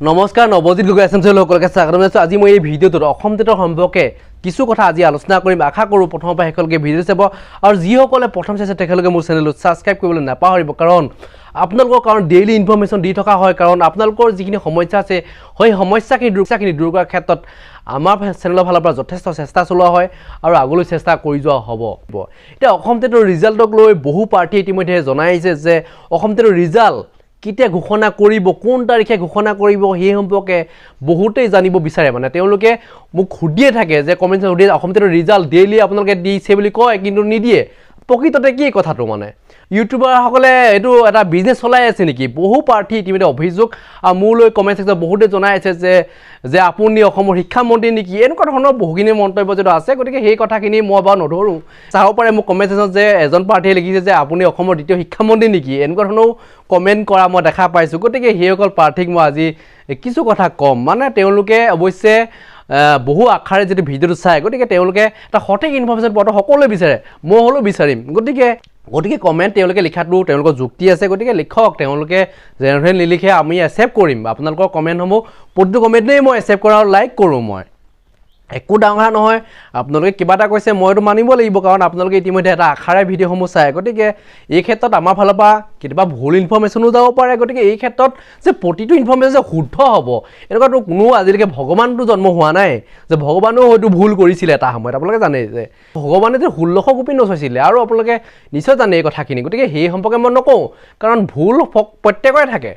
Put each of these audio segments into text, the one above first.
নমস্কাৰ নৱজিত গগৈ আছাম টেটৰ সকলোকে স্বাগতম জনাইছোঁ। আজি মই এই ভিডিঅ'টোত অসম টেটৰ সম্পৰ্কে কিছু কথা আজি আলোচনা কৰিম। আশা কৰোঁ প্ৰথমৰ পৰা শেষলৈকে ভিডিঅ' চাব আৰু যিসকলে প্ৰথম চাইছে তেখেতলোকে মোৰ চেনেলটো ছাবস্ক্ৰাইব কৰিবলৈ নাপাহৰিব, কাৰণ আপোনালোকৰ ডেইলি ইনফৰমেশ্যন দি থকা হয়। কাৰণ আপোনালোকৰ যিখিনি সমস্যা আছে সেই সমস্যাখিনি দূৰ কৰাৰ ক্ষেত্ৰত আমাৰ চেনেলৰ ফালৰ পৰা যথেষ্ট চেষ্টা চলোৱা হয় আৰু আগলৈ চেষ্টা কৰি যোৱা হ'ব। এতিয়া অসম টেটৰ ৰিজাল্টক লৈ বহু প্ৰাৰ্থীয়ে ইতিমধ্যে জনাই আহিছে যে অসম টেটৰ ৰিজাল্ট কেতিয়া ঘোষণা কৰিব, কোন তাৰিখে ঘোষণা কৰিব, সেই সম্পৰ্কে বহুতেই জানিব বিচাৰে। মানে তেওঁলোকে মোক সুধিয়ে থাকে যে কমেণ্ট সুধিয়ে অসম টেটৰ ৰিজাল্ট ডেইলি আপোনালোকে দিছে বুলি কয় কিন্তু নিদিয়ে। প্ৰকৃততে কি কথাটো, মানে ইউটিউবাৰসকলে এইটো এটা বিজনেছ চলাই আছে নেকি? বহু প্ৰাৰ্থী ইতিমধ্যে অভিযোগ আৰু মোলৈ কমেণ্ট ছেকশ্যনত বহুতে জনাই আছে যে আপুনি অসমৰ শিক্ষামন্ত্ৰী নেকি, এনেকুৱা ধৰণৰ বহুখিনি মন্তব্য যিটো আছে। গতিকে সেই কথাখিনি মই বাৰু নধৰোঁ। চাব পাৰে মোক কমেণ্ট ছেকশ্যনত যে এজন প্ৰাৰ্থীয়ে লিখিছে যে আপুনি অসমৰ দ্বিতীয় শিক্ষামন্ত্ৰী নেকি, এনেকুৱা ধৰণেও কমেণ্ট কৰা মই দেখা পাইছোঁ। গতিকে সেইসকল প্ৰাৰ্থীক মই আজি কিছু কথা ক'ম। মানে তেওঁলোকে অৱশ্যে বহু আশাৰে যদি ভিডিঅ'টো চায়, গতিকে তেওঁলোকে এটা সঠিক ইনফৰমেশ্যন পোৱাটো সকলোৱে বিচাৰে, মই হ'লেও বিচাৰিম। গতিকে কমেণ্ট তেওঁলোকে লিখাটো তেওঁলোকৰ যুক্তি আছে, গতিকে লিখক। তেওঁলোকে যেনেধৰণে নিলিখে আমি একচেপ্ট কৰিম। আপোনালোকৰ কমেণ্টসমূহ প্ৰতিটো কমেণ্টেই মই একচেপ্ট কৰোঁ আৰু লাইক কৰোঁ। মই একো ডাঙৰ কথা নহয়, আপোনালোকে কিবা এটা কৈছে মইতো মানিব লাগিব, কাৰণ আপোনালোকে ইতিমধ্যে এটা আশাৰে ভিডিঅ'সমূহ চায়। গতিকে এই ক্ষেত্ৰত আমাৰ ফালৰ পৰা কেতিয়াবা ভুল ইনফৰমেশ্যনো যাব পাৰে। গতিকে এই ক্ষেত্ৰত যে প্ৰতিটো ইনফৰমেশ্যন যে শুদ্ধ হ'ব এনেকুৱাতো কোনো আজিলৈকে ভগৱানটো জন্ম হোৱা নাই যে ভগৱানেও হয়তো ভুল কৰিছিলে এটা সময়ত। আপোনালোকে জানে যে ভগৱানে যে 1600 গোপী নচৈছিলে, আৰু আপোনালোকে নিশ্চয় জানে এই কথাখিনি। গতিকে সেই সম্পৰ্কে মই নকওঁ, কাৰণ ভুল প্ৰত্যেকৰে থাকে।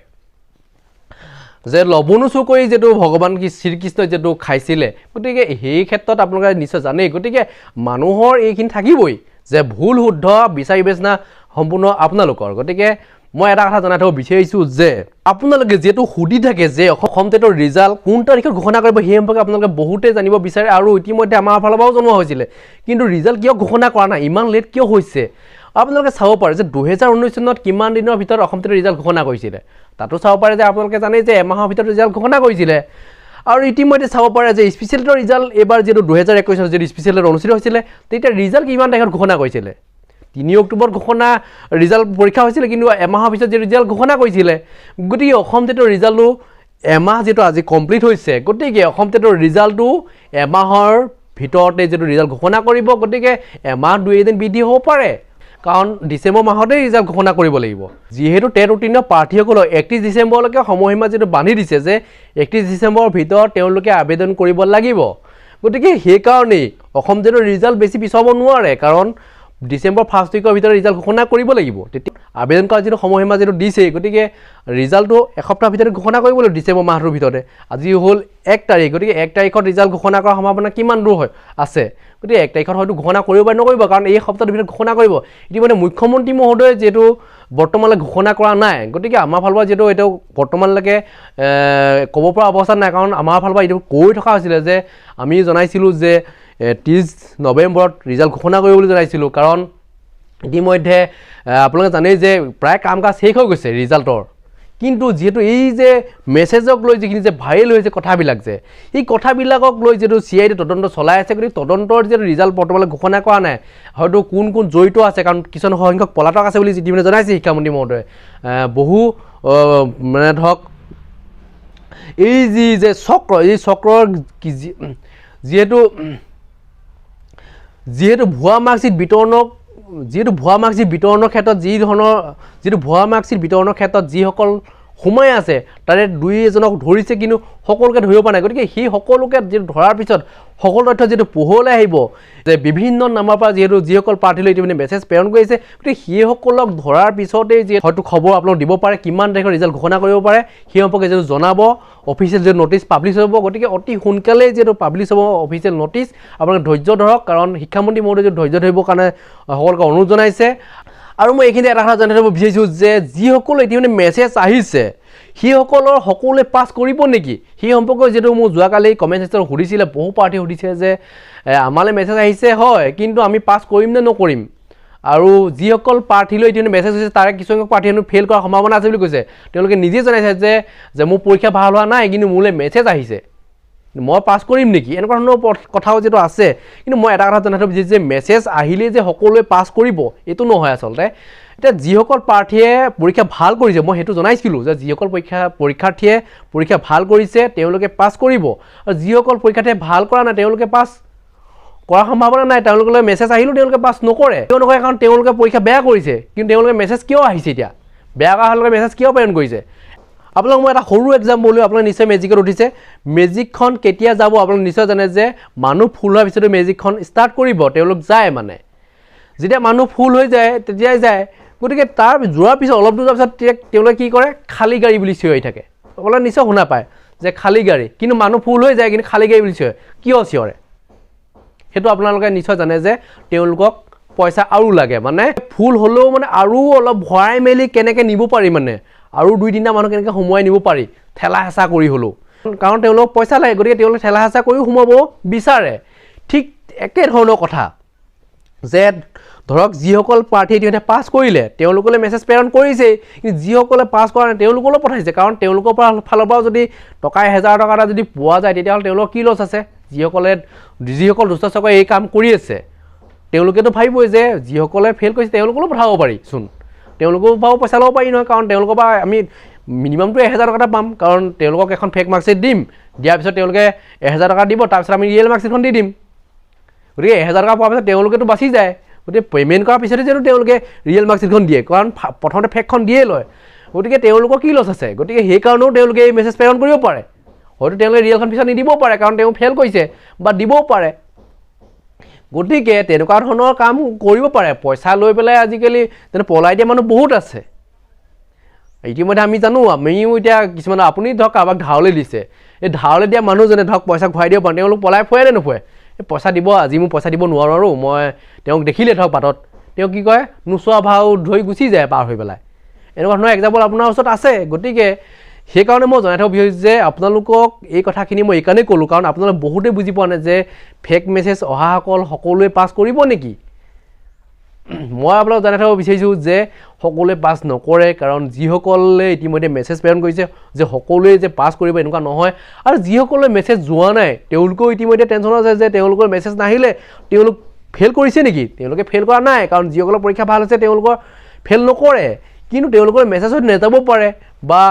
যে লবণো চুৰ কৰি যিটো ভগৱান শ্ৰীকৃষ্ণই যিটো খাইছিলে, গতিকে সেই ক্ষেত্ৰত আপোনালোকে নিশ্চয় জানেই। গতিকে মানুহৰ এইখিনি থাকিবই যে ভুল শুদ্ধ বিচাৰ বিবেচনা সম্পূৰ্ণ আপোনালোকৰ। গতিকে মই এটা কথা জনাই থ'ব বিচাৰিছোঁ যে আপোনালোকে যিহেতু সুধি থাকে যে অসম টেটৰ ৰিজাল্ট কোন তাৰিখত ঘোষণা কৰিব, সেই সম্পৰ্কে আপোনালোকে বহুতেই জানিব বিচাৰে আৰু ইতিমধ্যে আমাৰ ফালৰ পৰাও জনোৱা হৈছিলে। কিন্তু ৰিজাল্ট কিয় ঘোষণা কৰা নাই, ইমান লেট কিয় হৈছে? আপোনালোকে চাব পাৰে যে 2019 চনত কিমান দিনৰ ভিতৰত অসম টেটৰ ৰিজাল্ট ঘোষণা কৰিছিলে। তাতো চাব পাৰে যে আপোনালোকে জানে যে এমাহৰ ভিতৰত ৰিজাল্ট ঘোষণা কৰিছিলে। আৰু ইতিমধ্যে চাব পাৰে যে স্পেচিয়েল টেটৰ ৰিজাল্ট এইবাৰ যিহেতু 2021 চনত যিটো স্পেচিয়েল টেট অনুষ্ঠিত হৈছিলে, তেতিয়া ৰিজাল্ট কিমান তাৰিখত ঘোষণা কৰিছিলে? 3 অক্টোবৰত ৰিজাল্ট পৰীক্ষা হৈছিলে, কিন্তু এমাহৰ পিছত যে ৰিজাল্ট ঘোষণা কৰিছিলে। গতিকে অসম টেটৰ ৰিজাল্টটো এমাহ যিটো আজি কমপ্লিট হৈছে, গতিকে অসম টেটৰ ৰিজাল্টটো এমাহৰ ভিতৰতে যিটো ৰিজাল্ট ঘোষণা কৰিব। গতিকে এমাহ 2 দিন বৃদ্ধি হ'ব পাৰে, কাৰণ ডিচেম্বৰ মাহতেই ৰিজাল্ট ঘোষণা কৰিব লাগিব। যিহেতু টেট উত্তীৰ্ণ প্ৰাৰ্থীসকলক 31 ডিচেম্বৰলৈকে সময়সীমা যিটো বান্ধি দিছে যে 31 ডিচেম্বৰৰ ভিতৰত তেওঁলোকে আবেদন কৰিব লাগিব। গতিকে সেইকাৰণেই অসম টেটৰ ৰিজাল্ট বেছি পিছুৱাব নোৱাৰে, কাৰণ ডিচেম্বৰ ফাৰ্ষ্ট উইকৰ ভিতৰত ৰিজাল্ট ঘোষণা কৰিব লাগিব। তেতিয়া আবেদন কৰাৰ যিটো সময়সীমা যিটো দিছে, গতিকে ৰিজাল্টটো এসপ্তাহৰ ভিতৰত ঘোষণা কৰিব লাগিব ডিচেম্বৰ মাহটোৰ ভিতৰতে। আজি হ'ল 1 তাৰিখ, গতিকে 1 তাৰিখত ৰিজাল্ট ঘোষণা কৰাৰ সম্ভাৱনা কিমান দূৰ আছে? গতিকে 1 তাৰিখত হয়তো ঘোষণা কৰিব বা নকৰিব, কাৰণ এই সপ্তাহটোৰ ভিতৰত ঘোষণা কৰিব। ইতিমধ্যে মুখ্যমন্ত্ৰী মহোদয়ে যিহেতু বৰ্তমানলৈ ঘোষণা কৰা নাই, গতিকে আমাৰ ফালৰ পৰা যিহেতু এইটো বৰ্তমানলৈকে ক'ব পৰা অৱস্থাত নাই, কাৰণ আমাৰ ফালৰ পৰা এইটো কৈ থকা হৈছিলে যে আমি জনাইছিলোঁ যে 30 নৱেম্বৰত ৰিজাল্ট ঘোষণা কৰিব বুলি জনাইছিলোঁ। কাৰণ ইতিমধ্যে আপোনালোকে জানেই যে প্ৰায় কাম কাজ শেষ হৈ গৈছে ৰিজাল্টৰ। কিন্তু যিহেতু এই যে মেছেজক লৈ যিখিনি যে ভাইৰেল হৈছে কথাবিলাক, যে এই কথাবিলাকক লৈ যিহেতু CID তদন্ত চলাই আছে, গতিকে তদন্তৰ যিহেতু ৰিজাল্ট বৰ্তমানলৈ ঘোষণা কৰা নাই, হয়তো কোন জড়িত আছে, কাৰণ কিছুমান সংখ্যক পলাতক আছে বুলি ইতিমধ্যে জনাইছে শিক্ষামন্ত্ৰী মহোদয়ে। বহু মানে ধৰক এই যে চক্ৰৰ যিহেতু ভুৱা মাৰ্কশ্বিট বিতৰণৰ ক্ষেত্ৰত যিসকল সোমাই আছে, তাৰে 2-এজনক ধৰিছে, কিন্তু সকলোকে ধৰিব পৰা নাই। গতিকে সেই সকলোকে যিটো ধৰাৰ পিছত সকলো তথ্য যিটো পোহৰলৈ আহিব, যে বিভিন্ন নাম্বাৰৰ পৰা যিসকল প্ৰাৰ্থীলৈ ইতিমধ্যে মেছেজ প্ৰেৰণ কৰিছে, গতিকে সেইসকলক ধৰাৰ পিছতেই যে হয়তো খবৰ আপোনালোক দিব পাৰে, কিমান তাৰিখৰ ৰিজাল্ট ঘোষণা কৰিব পাৰে সেই সম্পৰ্কে যিহেতু জনাব। অফিচিয়েল যিটো নটিচ পাব্লিছ হ'ব, গতিকে অতি সোনকালেই যিহেতু পাব্লিছ হ'ব অফিচিয়েল নটিচ। আপোনালোকে ধৈৰ্য ধৰক, কাৰণ শিক্ষামন্ত্ৰী মহোদয়ে যিটো ধৈৰ্য ধৰিবৰ কাৰণে সকলোকে অনুৰোধ জনাইছে। আৰু মই এইখিনি এটা কথা জনাই থ'ব বিচাৰিছোঁ যে যিসকল ইতিমধ্যে মেছেজ আহিছে সেইসকলৰ সকলোৱে পাছ কৰিব নেকি, সেই সম্পৰ্কে যিহেতু মোক যোৱাকালি কমেণ্ট ছেকশ্যনত সুধিছিলে, বহু প্ৰাৰ্থীয়ে সুধিছে যে আমালৈ মেছেজ আহিছে হয়, কিন্তু আমি পাছ কৰিম নে নকৰিম। আৰু যিসকল প্ৰাৰ্থীলৈ ইতিমধ্যে মেছেজ হৈছে তাৰে কিছুসংখ্যক প্ৰাৰ্থী হেনো ফেইল কৰাৰ সম্ভাৱনা আছে বুলি কৈছে। তেওঁলোকে নিজে জনাইছে যে মোৰ পৰীক্ষা ভাল হোৱা নাই, কিন্তু মোলৈ মেছেজ আহিছে। মই পাছ কৰিম নেকি এনেকুৱা ধৰণৰ কথাও যেটো আছে কিন্তু মই এটা কথা জনাই থব বিচাৰিছো যে মেছেজ আহিলে যে সকলোৱে পাছ কৰিব এটো নহয় আচলতে এটা যিসকল প্ৰাৰ্থীয়ে পৰীক্ষা ভাল কৰিছে মই হেতু জনাইছিলো যে যিসকল পৰীক্ষাৰ্থীয়ে পৰীক্ষা ভাল কৰিছে তেওঁলোকে পাছ কৰিব আৰু যিসকল পৰীক্ষাৰ্থীয়ে ভাল কৰা নাই তেওঁলোকে পাছ কৰা সম্ভাৱনা নাই তেওঁলোকলৈ মেছেজ আহিলো তেওঁলোকে পাছ নকৰে তেওঁলোকে কাৰণ তেওঁলোকে পৰীক্ষা বেয়া কৰিছে কিন্তু তেওঁলোকে মেছেজ কিয় আহিছে এতিয়া বেয়া কৰা হলে মেছেজ কিয় প্ৰেৰণ কৰিছে আপোনাক মই এটা সৰু এক্সাম্পল লৈ আপোনাক নিশ্চয় মেজিকত উঠিছে মেজিকখন কেতিয়া যাব আপোনাক নিশ্চয় জানে যে মানুহ ফুল হোৱাৰ পিছত মেজিকখন ষ্টাৰ্ট কৰিব তেওঁলোক যায় মানে যেতিয়া মানুহ ফুল হৈ যায় তেতিয়াই যায় গতিকে তাৰ যোৱাৰ পিছত অলপ দূৰ যোৱাৰ পিছত তেওঁলোকে কি কৰে খালী গাড়ী বুলি চিঞৰি থাকে আপোনালোকে নিশ্চয় শুনা পায় যে খালী গাড়ী কিন্তু মানুহ ফুল হৈ যায় কিন্তু খালী গাড়ী বুলি চিঞৰে কিয় চিঞৰে হেতু আপোনালোকে নিশ্চয় জানে যে তেওঁলোকক পইচা আৰু লাগে মানে ফুল হলেও মানে আৰু অলপ ভৰাই মেলি কেনেকৈ নিব পাৰি মানে আৰু দুই তিনিটা মানুহ কেনেকৈ সোমোৱাই নিব পাৰি ঠেলা হেঁচা কৰি হলেও কাৰণ তেওঁলোকক পইচা লাগে গতিকে তেওঁলোকে ঠেলা হেঁচা কৰি সোমাব বিচাৰে ঠিক একে ধৰণৰ কথা যে ধৰক যিসকল প্ৰাৰ্থী ইতিমধ্যে পাছ কৰিলে তেওঁলোকলৈ মেছেজ প্ৰেৰণ কৰিছে কিন্তু যিসকলে পাছ কৰা নাই তেওঁলোকলৈ পঠাইছে কাৰণ তেওঁলোকৰ ফালৰ পৰা যদি টকা 1000 টকা এটা যদি পোৱা যায় তেতিয়াহ'লে তেওঁলোকৰ কি লছ আছে যিসকল দুষ্টচক্ৰই এই কাম কৰি আছে তেওঁলোকেতো ভাবিবই যে যিসকলে ফেইল কৰিছে তেওঁলোকলৈ পঠাব পাৰি চোন তেওঁলোকৰ পৰাও পইচা ল'ব পাৰি নহয় কাৰণ তেওঁলোকৰ পৰা আমি মিনিমামটো 1000 টকা পাম কাৰণ তেওঁলোকক এখন ফেক মাৰ্কশ্বিট দিম দিয়াৰ পিছত তেওঁলোকে 1000 টকা দিব তাৰপিছত আমি ৰিয়েল মাৰ্কশ্বিটখন দি দিম গতিকে 1000 টকা পোৱাৰ পিছত তেওঁলোকেতো বাচি যায় গতিকে পে'মেণ্ট কৰাৰ পিছতে যেন তেওঁলোকে ৰিয়েল মাৰ্কশ্বিটখন দিয়ে কাৰণ প্ৰথমতে ফেকখন দিয়ে লয় গতিকে তেওঁলোকৰ কি লছ আছে গতিকে সেইকাৰণেও তেওঁলোকে এই মেছেজ প্ৰেৰণ কৰিব পাৰে হয়তো তেওঁলোকে ৰিয়েলখন পিছত নিদিবও পাৰে কাৰণ তেওঁ ফেইল কৰিছে বা দিবও পাৰে গতিকে তেনেকুৱা ধৰণৰ কাম কৰিব পাৰে পইচা লৈ পেলাই আজিকালি তেনে পলাই দিয়া মানুহ বহুত আছে ইতিমধ্যে আমি জানো আমিও এতিয়া কিছুমান আপুনি ধৰক কাৰোবাক ধাৰলৈ দিছে এই ধাৰলৈ দিয়া মানুহজনে ধৰক পইচা ঘূৰাই দিব পাৰে তেওঁলোক পলাই ফুৰে নে নুফুৰে এই পইচা দিব আজি মই পইচা দিব নোৱাৰো আৰু মই তেওঁক দেখিলে ধৰক বাটত তেওঁ কি কয় নোচোৱা ভাও ধৰি গুচি যায় পাৰ হৈ পেলাই এনেকুৱা ধৰণৰ এক্সাম্পল আপোনাৰ ওচৰত আছে গতিকে সেইকাৰণে মই জনাই থব বিচাৰিছোঁ যে আপোনালোকক এই কথাখিনি মই এইকাৰণেই ক'লোঁ কাৰণ আপোনালোকে বহুতে বুজি পোৱা নাই যে ফেক মেছেজ অহাসকল সকলোৱে পাছ কৰিব নেকি মই আপোনালোকক জনাই থব বিচাৰিছোঁ যে সকলোৱে পাছ নকৰে কাৰণ যিসকলে ইতিমধ্যে মেছেজ প্ৰেৰণ কৰিছে যে সকলোৱে যে পাছ কৰিব এনেকুৱা নহয় আৰু যিসকলে মেছেজ যোৱা নাই তেওঁলোকেও ইতিমধ্যে টেনশ্যন আছে যে তেওঁলোকৰ মেছেজ নাহিলে তেওঁলোক ফেইল কৰিছে নেকি তেওঁলোকে ফেইল কৰা নাই কাৰণ যিসকলৰ পৰীক্ষা ভাল হৈছে তেওঁলোকৰ ফেইল নকৰে কিন্তু তেওঁলোকৰ মেছেজ হয়তো নেযাব পাৰে বা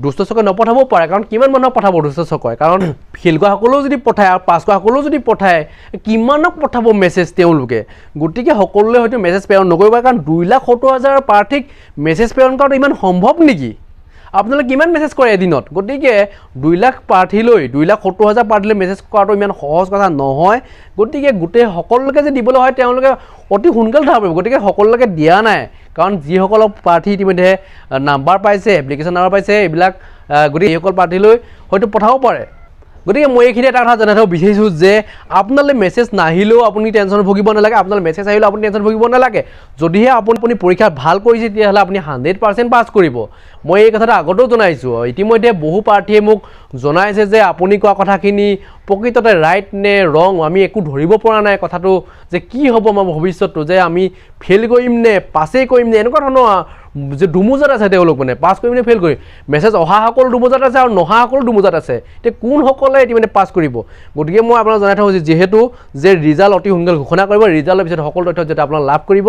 দুষ্টচক্ৰই নপঠাব পাৰে কাৰণ কিমান মানুহক পঠাব দুষ্টচক্ৰই কাৰণ ফেইল কৰা সকলেও যদি পঠায় আৰু পাছ কৰা সকলেও যদি পঠায় কিমানক পঠাব মেছেজ তেওঁলোকে গতিকে সকলোৱে হয়তো মেছেজ প্ৰেৰণ নকৰিব কাৰণ 2,70,000 প্ৰাৰ্থীক মেছেজ প্ৰেৰণ কৰাটো ইমান সম্ভৱ নেকি আপোনালোকে কিমান মেছেজ কৰে এদিনত গতিকে 2 লাখ প্ৰাৰ্থীলৈ 2,70,000 প্ৰাৰ্থীলৈ মেছেজ কৰাটো ইমান সহজ কথা নহয় গতিকে গোটেই সকলোকে যে দিবলৈ হয় তেওঁলোকে অতি সোনকালে ধৰা পৰিব গতিকে সকলোকে দিয়া নাই কাৰণ যিসকলক প্ৰাৰ্থী ইতিমধ্যে নাম্বাৰ পাইছে এপ্লিকেশ্যন নাম্বাৰ পাইছে এইবিলাক গতিকে এইসকল প্ৰাৰ্থীলৈ হয়তো পঠাব পাৰে গতিকে মই এইখিনি এটা কথা জনাই থব বিচাৰিছোঁ যে আপোনালৈ মেছেজ নাহিলেও আপুনি টেনশ্যন ভুগিব নালাগে আপোনালৈ মেছেজ আহিলেও আপুনি টেনশ্যন ভুগিব নালাগে যদিহে আপুনি পৰীক্ষা ভাল কৰিছে তেতিয়াহ'লে আপুনি 100% পাছ কৰিব মই এই কথাটো আগতেও জনাইছোঁ ইতিমধ্যে বহু প্ৰাৰ্থীয়ে মোক জনাইছে যে আপুনি কোৱা কথাখিনি প্ৰকৃততে ৰাইট নে ৰং আমি একো ধৰিব পৰা নাই কথাটো যে কি হ'ব আমাৰ ভৱিষ্যতটো যে আমি ফেইল কৰিম নে পাছেই কৰিম নে এনেকুৱা ধৰণৰ যে দুমোজাত আছে তেওঁলোক মানে পাছ কৰিম নে ফেইল কৰিম মেছেজ অহাসকল দুমোজাত আছে আৰু নহাসকল দুমোজাত আছে এতিয়া কোনসকলে ইতিমধ্যে পাছ কৰিব গতিকে মই আপোনাক জনাই থওঁ যিহেতু যে ৰিজাল্ট অতি সোনকালে ঘোষণা কৰিব ৰিজাল্টৰ পিছত সকলো তথ্য যাতে আপোনাক লাভ কৰিব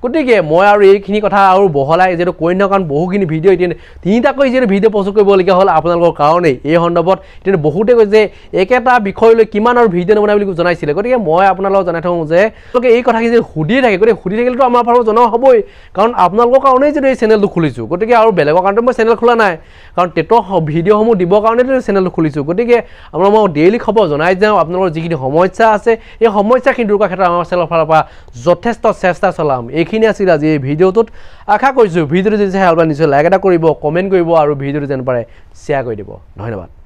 গতিকে মই আৰু এইখিনি কথা আৰু বহলাই যিহেতু কৈ নকওঁ কাৰণ বহুখিনি ভিডিঅ' এতিয়া তিনিটাকৈ যিহেতু ভিডিঅ' প্ৰস্তুত কৰিবলগীয়া হ'ল আপোনালোকৰ কাৰণেই এই সন্দৰ্ভত এতিয়া বহুতে কৈছে যে একেটা বিষয় লৈ কিমান আৰু ভিডিঅ' নবনাই বুলি জনাইছিলে গতিকে মই আপোনালোকক জনাই থওঁ যে তেওঁলোকে এই কথাখিনি যদি সুধিয়ে থাকে গতিকে সুধি থাকিলেতো আমাৰ ফালৰ জনোৱা হ'বই কাৰণ আপোনালোকৰ কাৰণেই যদি এই চেনেলটো খুলিছোঁ গতিকে আৰু বেলেগৰ কাৰণেতো মই চেনেল খোলা নাই কাৰণ টেটৰ ভিডিঅ'সমূহ দিবৰ কাৰণেতো চেনেলটো খুলিছোঁ গতিকে আপোনালোকক মই ডেইলি খবৰ জনাই যাওঁ আপোনালোকৰ যিখিনি সমস্যা আছে এই সমস্যাখিনি দূৰ কৰাৰ ক্ষেত্ৰত আমাৰ চেনেলৰ ফালৰ পৰা যথেষ্ট চেষ্টা চলাম এইখিনি আছিল আজি এই ভিডিঅ'টোত আশা কৰিছোঁ ভিডিঅ'টো যদি চাই আপোনালোকে নিশ্চয় লাইক এটা কৰিব কমেণ্ট কৰিব আৰু ভিডিঅ'টো যেন পাৰে শ্বেয়াৰ কৰি দিব ধন্যবাদ